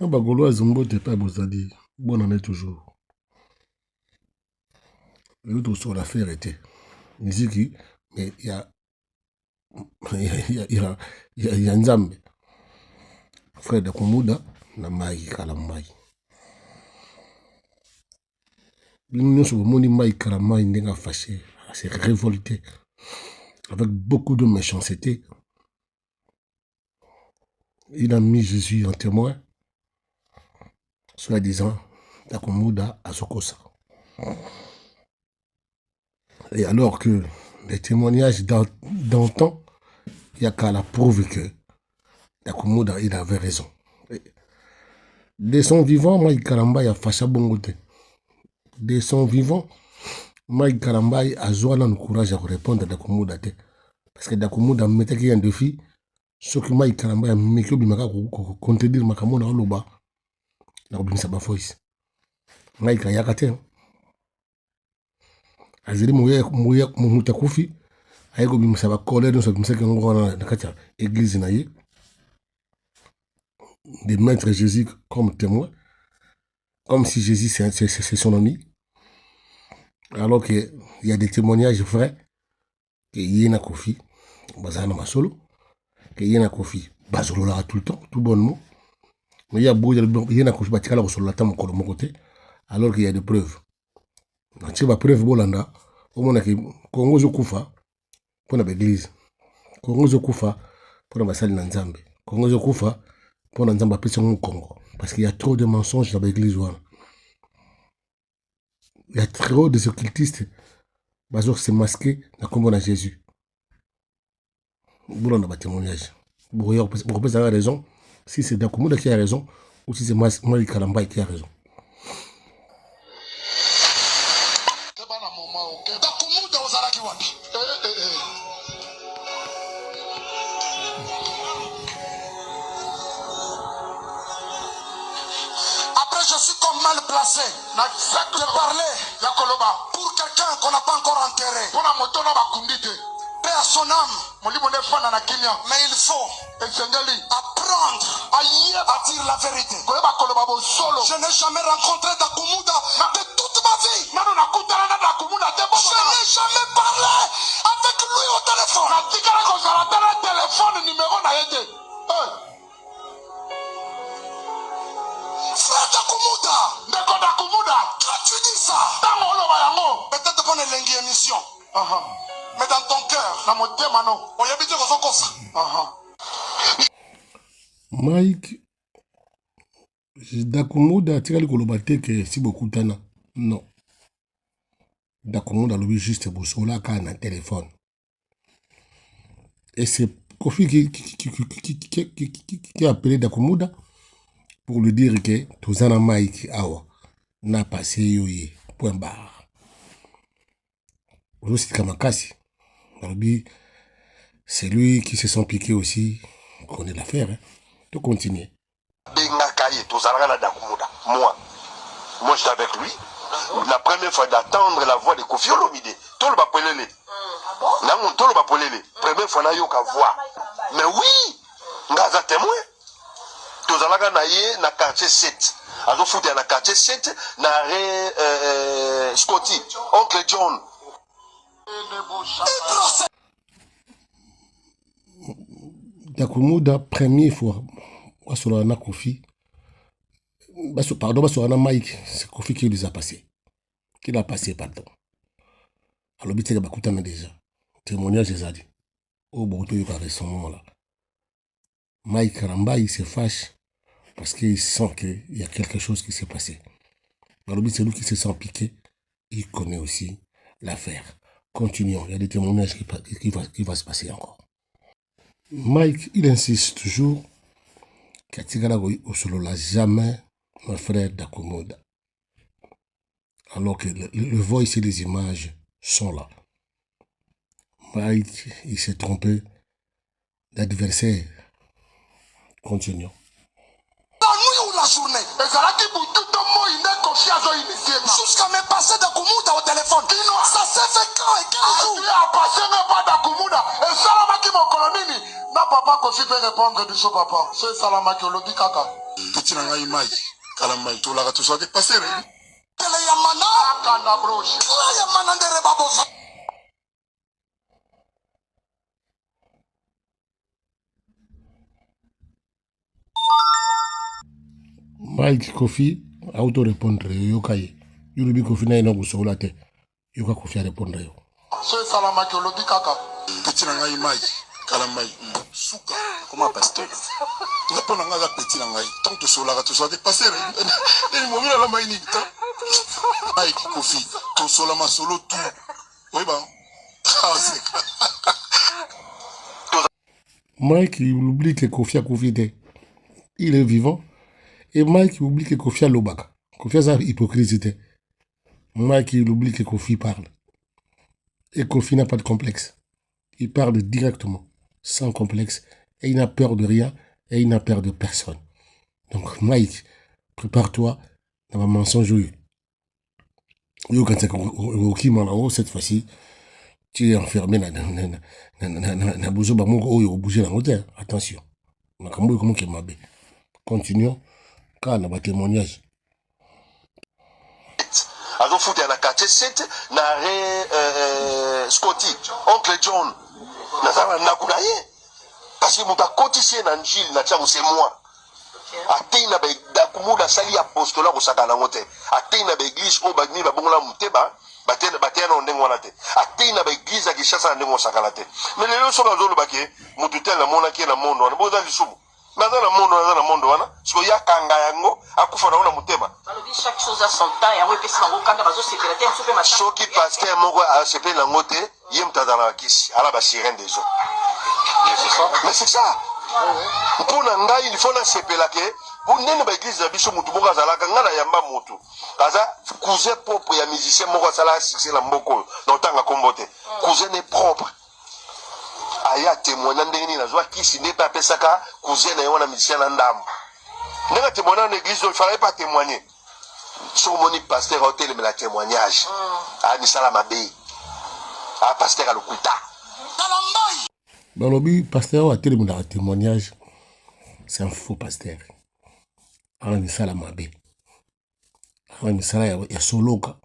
Bagolo Zumbo pas Bozadi. Bonne année toujours. L'autre sur l'affaire était. Musique, mais il y a. Il y a Nzambe. Frère de Komuda, na Mai Kalamai. L'union sur le monde Mai Kalamai n'est fâché, s'est révolté. Avec beaucoup de méchanceté. Il a mis Jésus en témoin. Soit disant, Takomuda à Sokosa. Et alors que les témoignages d'antan, il n'y a qu'à la preuve que Takomuda, il avait raison. De son vivant, Mike Kalambai a fâché Bongote. De son vivant, Mike Kalambai a joué le courage à répondre à Takomuda. Parce que Takomuda mettait qu'il y a un défi, ce que Mike Kalambai a mis que Bimaka contredire Makamona Oloba. Na Bimisa Bafois. Mike a yakate. Azeri Mouya Moutakufi. Aïko Bimisa Bakole, nous sommes dans la église naïe. De mettre Jésus comme témoin, comme si Jésus c'est son ami, alors qu'il y a des témoignages vrais que Yéna Kofi, Bazana Masolo, que Yéna Kofi, Bazolo là tout le temps, tout bonnement, mais il y a beaucoup de Yéna Kofi, Batikala sur la table de mon côté, alors qu'il y a des preuves. Tu vois, preuve Bolanda, au moins que Congo Zokoufa, pour l'église, Congo Zokoufa, pour la salle Nanzambe, Congo Zokoufa, pour Nanzamba Pesson au Congo. Parce qu'il y a trop de mensonges dans l'église. Il y a trop de occultistes. Bazok s'est masqué dans le combat de Jésus. Vous avez un témoignage. Vous avez raison. Si c'est Dakoumouda qui a raison, ou si c'est Mali Kalambai qui a raison. Je suis comme mal placé de parler pour quelqu'un qu'on n'a pas encore enterré. Paix à son âme. Mais il faut apprendre à dire la vérité. Je n'ai jamais rencontré Dakoumouda de toute ma vie. Je n'ai jamais parlé avec lui au téléphone. Frère Dakoumouda, quand tu dis ça, peut-être qu'on est l'engue émission. Mais dans ton cœur, on y habite comme ça. Mike, Dakoumouda, tu as dit que si beaucoup de temps, non. Dakoumouda, lui, juste pour cela, quand un téléphone. Et c'est Kofi qui a appelé Dakoumouda pour lui dire que Tozana Mike Awa n'a passé yoye, point barre. Aussi Kamakasi. C'est lui qui se sent piqué aussi, connaît l'affaire. Hein. Tu continues. Moi j'étais avec lui. La première fois d'attendre la voix de Kofi Olomide. Tout le bapolele. Première fois na yoka voix. Mais oui, ngaza témoin. Tozalaka na ye na quartier 7. Azo fouté na quartier 7 na Scotty, oncle John. Dakoumouda, première fois, sur la Kofi, pardon, sur la Mike, c'est Kofi qui les a passés. Qui l'a passé, pardon. Alors, il y a déjà. Témoignage, j'ai dit. Au bout de ce moment-là. Mike Karamba, il se fâche parce qu'il sent qu'il y a quelque chose qui s'est passé. Alors, c'est lui qui se sent piqué. Il connaît aussi l'affaire. Continuons. Il y a des témoignages qui vont se passer encore. Mike, il insiste toujours qu'Atigala au solo l'a jamais mon frère Dakoumouda. Alors que le voice et les images sont là. Mike, il s'est trompé d'adversaire. Continuons. La journée. Jusqu'à me passer Dakoumouda au téléphone. Ça s'est fait quand et quel jour? Na papa Kofi peut répondre du show papa. C'est Salamaki Olobi Kaka. Petit nanga imai. Kalamai to la to soit passé. Tele yamana kanda broche. Yamana ndere babosa. Mike Kofi auto-répondre yokaye. Yulubi Kofi na ina gusola te. Yoka Kofi a répondre yo. So salama ke lobi kaka. Petit nanga imai. Kalamai. Souka. Comment pasteur? Ne pas nanga petit nanga. Tant que sola to soit passé. Ni mo mira la mai ni ta. Mike Kofi. To sola ma solo tout. Oui ba. Mike, il oublie que Kofi a Kofi était. Il est vivant. Et Mike, il oublie que Kofi a l'obaka. Kofi a sa hypocrisie. Mike, il oublie que Kofi parle. Et Kofi n'a pas de complexe. Il parle directement, sans complexe. Et il n'a peur de rien. Et il n'a peur de personne. Donc, Mike, prépare-toi dans ma mensonge. Yo, quand c'est qui m'en cette fois-ci, tu es enfermé dans bozo bamongo oyo bouger la moteur. Attention. Makambo comment que mabe. Continuons. Car na ba témoignage. Azo foot na quartier 7 na Scotty, oncle John. Na zama na kunaye. Parce que muta kotisie na njili na tsango c'est moi. Atena ba dakumuda sali apostola ko saka na ngote. Atena ba église o bagni ba bongola muteba. Batena on ndenge wana te atena ba église ki chassa ndenge on sakala te mais lelo so bazolo bake mutu tel na mona ki na mondo wana boza lisumu naza na mondo wana so ya kanga yango akufa na ona mutema Balobi chaque chose a son temps yango epesi bango kanga bazo sepela te msupe mata soki pasteur moko a sepela ngo te ye mutazana kisi ala ba sirène des eaux mais c'est ça pour na ngai il faut na sepela ke pour nene ba église na biso mutu moko azalaka ngana yamba mutu aza cousin propre ya musicien moko asala succès na mboko na otanga kombo te cousin est propre aya témoigner ndenge nini nazwa kisi nde pe apesaka cousin na ye wana musicien na ndambo ndenge témoigner na église il fallait pas témoigner so moni pasteur otelemela témoignage anisala mabe a pasteur alokuta Balobi pasteur otelemela témoignage, c'est un faux pasteur. Anisala mabe. Anisala ya soloka.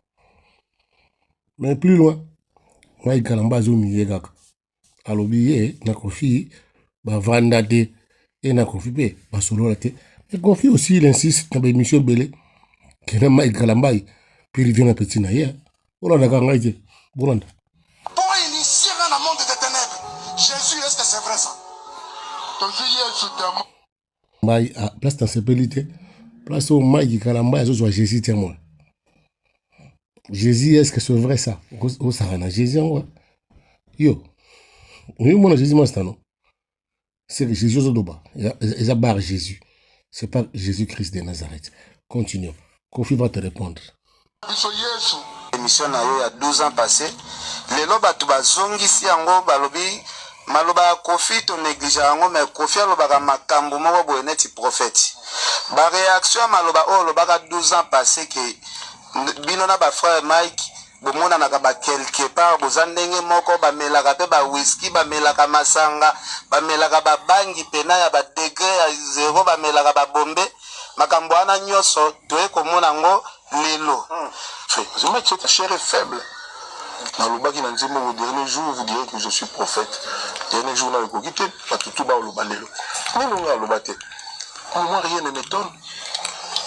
Mais plus loin, Mike Kalamba zomi kaka. Alobi ye na Kofi ba vanda te et na Kofi pe ba solola te. Mais Kofi aussi il insiste na ba mission belé que na Mike Kalamba puis il vient na petit na ye. Olanda kanga je. Bolanda. Pour initier dans le monde des ténèbres. Jésus, est-ce que c'est vrai ça? Ton fils est sous ta main. Mike a place dans sécurité. Place au Mike Kalamba zo Jésus témoin. Jésus, est-ce que c'est vrai ça? Au Sarana Jésus ouais. Yo. Oui, mon Jésus non. C'est que Jésus Zodoba. Il a barre Jésus. C'est pas Jésus-Christ de Nazareth. Continuons. Kofi va te répondre. Émission na yo ya 12 ans passé. Lelo batu bazongisi yango balobi maloba Kofi to néglige yango mais Kofi alobaka makambo moko boye neti prophète. Ba réaction maloba o lobaka 12 ans passé que bino na ba frère Mike bomona na ba quelque part bozandenge moko ba melaka pe ba whisky ba melaka masanga ba melaka ba bangi pena ya ba degré ya 0 ba melaka ba bombe makambo ana nyoso toye komona ngo lelo. je mets que ta chair est faible dans le bas qui n'a pas au dernier jour vous direz que je suis prophète dernier jour là vous quittez pas tout bas au balelo mais non là le batte moi rien ne m'étonne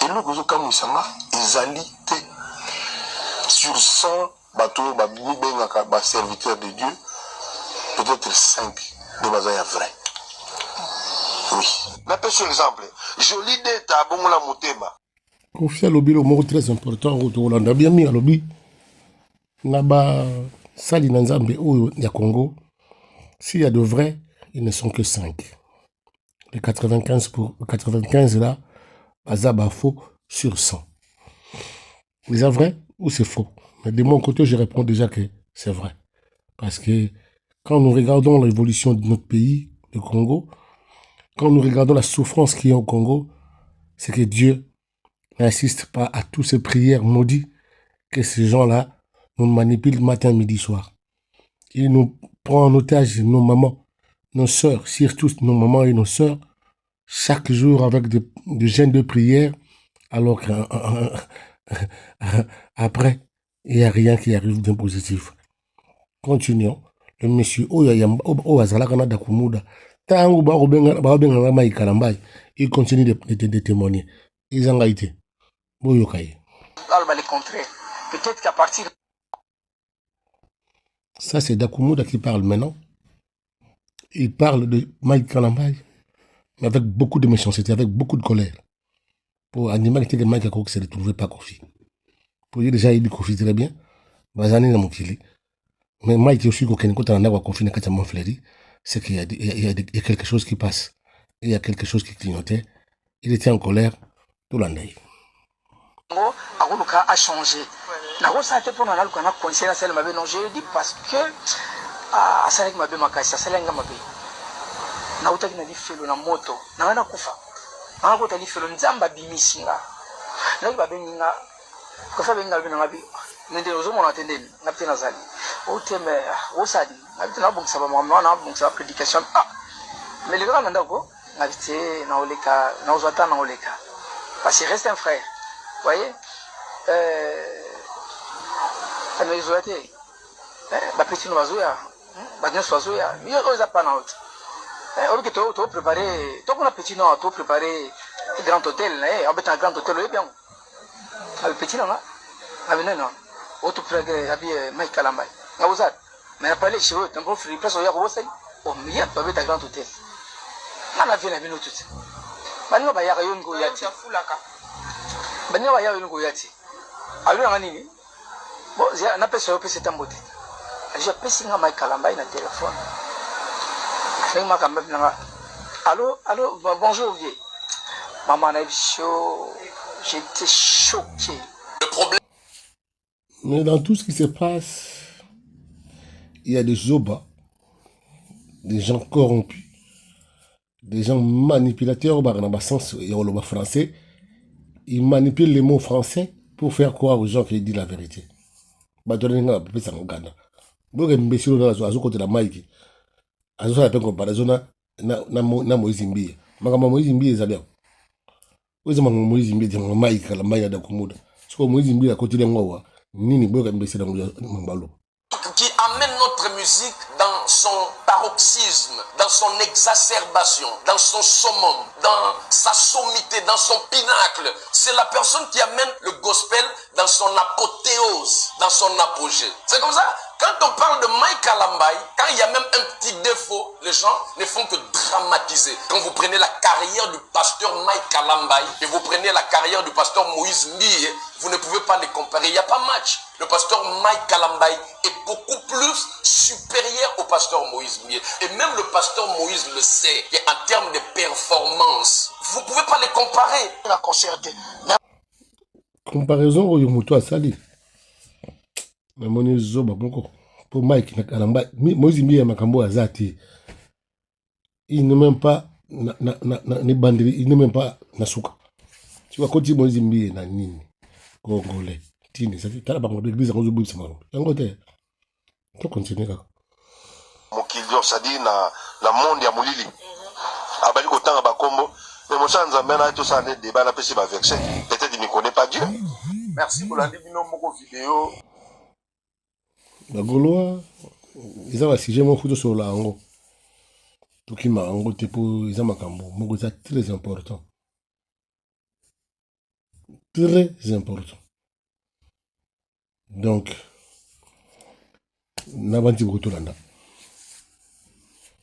et nous que comme ça ils allient sur 100 bateaux ba serviteurs de Dieu peut-être 5 de bazaya vrai oui na pêche exemple joli d'être bon la motema Kofi alobi le mot très important au Hollande bien mis alobi na ba sali na Nzambe oyo ya Congo s'il y a de vrais ils ne sont que 5 les 95 là bazaba faux sur 100 les vrais ou c'est faux. Mais de mon côté, je réponds déjà que c'est vrai. Parce que quand nous regardons l'évolution de notre pays, le Congo, quand nous regardons la souffrance qu'il y a au Congo, c'est que Dieu n'insiste pas à toutes ces prières maudites que ces gens-là nous manipulent matin, midi, soir. Il nous prend en otage nos mamans, nos sœurs, surtout nos mamans et nos sœurs, chaque jour avec des jeûnes de prière, alors qu'après, il n'y a rien qui arrive d'un positif. Continuons. Le monsieur, il continue de témoigner. Ils ont été. Peut-être qu'à partir. Ça, c'est Dakumuda qui parle maintenant. Il parle de Mike Kalambay, mais avec beaucoup de méchanceté, avec beaucoup de colère. Pour animer que Mike a se retrouvé pas Kofi. Pour lui, déjà, il dit Kofi très bien. Bazani n'a moqué. Mais Mike aussi, quand on a Kofi n'a qu'à m'enflérir, c'est qu'il y a quelque chose qui passe. Il y a quelque chose qui clignotait. Il était en colère tout l'année. A changé. Ça pour nous conseiller celle ma non je dis parce que à ça ma be makasi ça lenga mabe na utaki na lifelo na moto na wana kufa na ko tali felo nzamba bimisinga na ba benga ko fa benga bina ngabi nende ozomo na tendeni na pena zali o teme o sadi na bitana bongisa ba mama na bongisa prédication mais le gars nanda ko na vite na oleka na ozata na oleka parce qu'il reste un frère voyez amezoate bapeti no bazoya banyonso bazoya yo oza pa na autre oloki to préparer to kuna petit no to préparer grand hôtel abeta grand hôtel oyebi yango abi petit nanga abi neno oto préparer abi Mike Kalambay nga ozat mais na parler chez eux tambo free place oya ko bosali o miya to abeta grand hôtel nga na vie na bino tout baninga bayaka yo ngo yati baninga bayaka yo ngo yati abi nanga nini bon na pesa yo pesa tambote je pesi nga Mike Kalambay na téléphone ma quand même allô bonjour vieux maman j'étais choqué. Le problème. Mais dans tout ce qui se passe, il y a des zobas, des gens corrompus, des gens manipulateurs dans le sens français. Ils manipulent les mots français pour faire croire aux gens qu'ils disent la vérité. Azosa pe comparaison na Moïse Mbia. Makama Moïse Mbia ezali. Oza mama Moïse Mbia de Mike Kalambay na Dakumuda. Siko Moïse Mbia côté ngwa nini boka mbesi na mbalo. Qui amène notre musique dans son paroxysme, dans son exacerbation, dans son summum, dans sa sommité, dans son pinacle. C'est la personne qui amène le gospel dans son apothéose, dans son apogée. C'est comme ça. Quand on parle de Mike Kalambay, quand il y a même un petit défaut, les gens ne font que dramatiser. Quand vous prenez la carrière du pasteur Mike Kalambay et vous prenez la carrière du pasteur Moïse Mbie, vous ne pouvez pas les comparer. Il n'y a pas match. Le pasteur Mike Kalambay est beaucoup plus supérieur au pasteur Moïse Mbie. Et même le pasteur Moïse le sait. Et en termes de performance, vous ne pouvez pas les comparer. La concertée. Comparaison au Yomuto à Sali. Mais mon zoba beaucoup pour Mike Kalambay Moïse Mbia makambo azati il n'est même pas ni bandiri il n'est même pas nasuka tu vois quand Moïse Mbia na nini congolais tini ça tala bango l'église en zobu sama yango te to continuer kaka mokilio sadi na monde ya molili abali kotanga bakombo mais mon chanza mena to ça ne débat na pesi ba verset peut-être il ne connaît pas Dieu. Merci pour la bino moko vidéo. La Gaulois, ils ont un sujet sur la Ango. Tout qui m'a Ango, ils ont un cambo. C'est très important. Très important. Donc, n'avanti beaucoup là.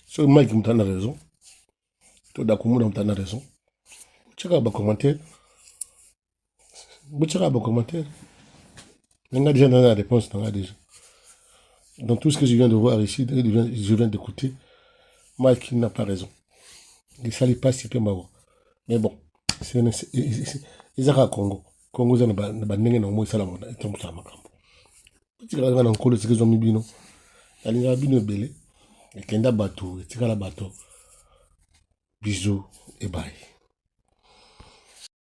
So, Mike m'a raison. Tout Dakumuda m'a raison. Tu as un commentaire. Tu as un commentaire. On a déjà donné la réponse. Dans tout ce que je viens de voir ici, je viens d'écouter, Mike n'a pas raison. Il ne s'allie pas si peu mal. Mais bon, ils ont Congo. Congo, ils ont un salamon. Ils ont un salamon. Ils ont un colo, ils ont un bino. Ils ont un bino belé. Ils ont un bateau. Ils ont un bateau. Bisous et bye.